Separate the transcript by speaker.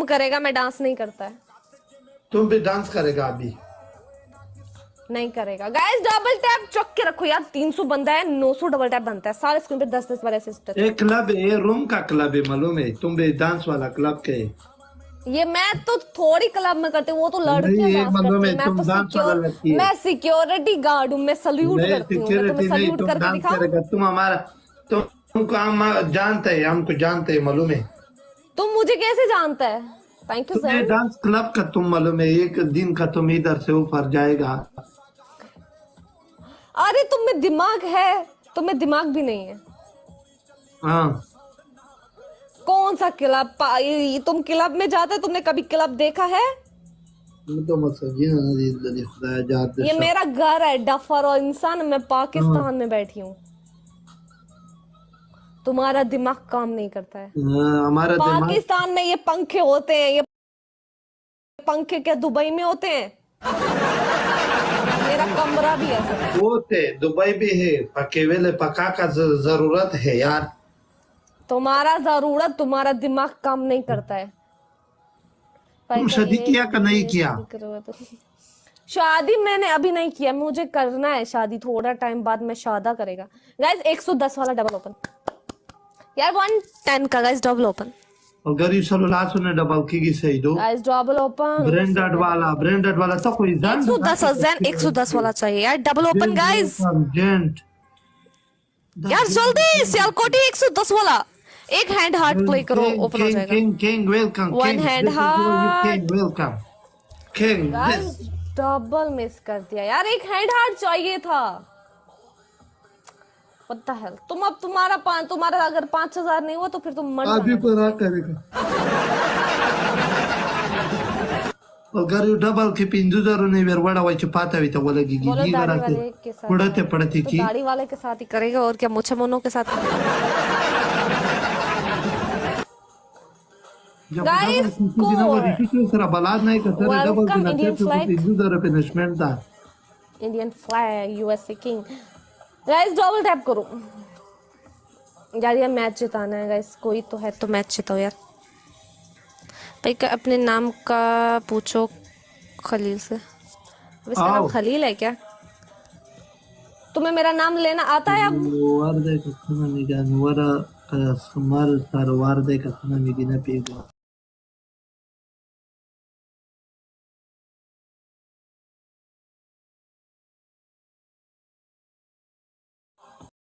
Speaker 1: करेगा, मैं डांस नहीं करता है।
Speaker 2: तुम भी डांस करेगा अभी?
Speaker 1: नहीं करेगा। गाइस डबल टैप चौक के रखो यार, 300 बंदा है, 900 डबल टैप बनता है। सारे स्क्रीन पे 10-10 बार ऐसे टच।
Speaker 2: एक क्लब है, रूम का क्लब है, मालूम है? तुम भी डांस वाला क्लब के?
Speaker 1: ये मैं तो थोड़ी क्लब में करती हूँ, वो तो लड़कियां
Speaker 2: नहीं, एक
Speaker 1: डांस
Speaker 2: मालूम
Speaker 1: करती
Speaker 2: है,
Speaker 1: है।
Speaker 2: तुम डांस वाला लड़की है।
Speaker 1: मैं सिक्योरिटी गार्ड हूँ, मैं सल्यूट
Speaker 2: नहीं
Speaker 1: करती हूँ। मैं तुम्हें
Speaker 2: सिक्योरिटी नहीं,
Speaker 1: सल्यूट
Speaker 2: तुम
Speaker 1: करके
Speaker 2: डांस
Speaker 1: दिखाऊं?
Speaker 2: करेगा। तुम हमारा, तुमको हम जानते हैं, हमको जानते हैं, मालूम है?
Speaker 1: तुम मुझे कैसे जानता है? थैंक यू
Speaker 2: तुम्हें
Speaker 1: सर।
Speaker 2: डांस क्लब का तुम मालूम है, एक दिन का तुम इधर से ऊपर जाएगा।
Speaker 1: अरे तुम में दिमाग है? तुम्हें दिमाग भी नहीं है।
Speaker 2: हाँ,
Speaker 1: कौन सा क्लब? तुम क्लब में जाते? तुमने कभी क्लब देखा है?
Speaker 2: तो
Speaker 1: ये मेरा घर है डफर और इंसान, मैं पाकिस्तान में बैठी हूँ। तुम्हारा दिमाग काम नहीं करता है।
Speaker 2: हमारा दिमाग
Speaker 1: पाकिस्तान में ये पंखे होते हैं, ये पंखे क्या दुबई में होते हैं? मेरा कमरा भी है।
Speaker 2: होते दुबई भी है, पके वेले पका का जरूरत है यार।
Speaker 1: तुम्हारा जरूरत, तुम्हारा दिमाग काम नहीं करता है।
Speaker 2: तुम शादी किया का नहीं किया?
Speaker 1: शादी मैंने अभी नहीं किया, मुझे करना है शादी, थोड़ा टाइम बाद मैं शादा करेगा। गाइस 110 वाला डबल ओपन यार, 110 का गाइस डबल ओपन।
Speaker 2: अगर ये सब लास्ट ने डबल की सही दो
Speaker 1: गाइस डबल ओपन
Speaker 2: ब्रांडेड वाला तो कोई जान
Speaker 1: 110 वाला चाहिए यार, डबल ओपन गाइस
Speaker 2: जेंट
Speaker 1: यार, जल्दी सियालकोटी 110 वाला। एक हैंड हार्ट प्ले करो, ओपन हो जाएगा।
Speaker 2: King welcome,
Speaker 1: one hand heart
Speaker 2: king welcome, king
Speaker 1: guys double miss कर दिया यार, एक हैंड हार्ट चाहिए था। What the hell? तुम अब तुम्हारा अगर 5000 नहीं हुआ तो फिर तुम मर
Speaker 2: अभी
Speaker 1: जाना।
Speaker 2: पर करेगा। अगर यू डबल की पिंजू जरूर नहीं वेर वड़ा वाची पाता भी तो बोले कि
Speaker 1: बोलो
Speaker 2: गी
Speaker 1: दाढ़ी
Speaker 2: कराते
Speaker 1: वाले के साथ
Speaker 2: पड़ते
Speaker 1: तो
Speaker 2: की
Speaker 1: दाढ़ी वाले के साथ ही करेगा, और क्या मुझे मोनो के साथ। गाइस
Speaker 2: सरा बलाद नहीं करते डबल
Speaker 1: वेलकम
Speaker 2: की
Speaker 1: इंडियन फ्लैग,
Speaker 2: पिंजू जरूर पनिशमेंट था।
Speaker 1: Indian flag, USA king. Guys double tap करो यार, ये मैच जिताना है गाइस, कोई तो है तो मैच जिताओ यार। भाई अपने नाम का पूछो खलील से। इसका नाम खलील है क्या? तुम्हें मेरा नाम लेना आता है अब?
Speaker 2: वारदे का खाना नहीं जान वारा समर सर वारदे का खाना नहीं गिना पिएगा।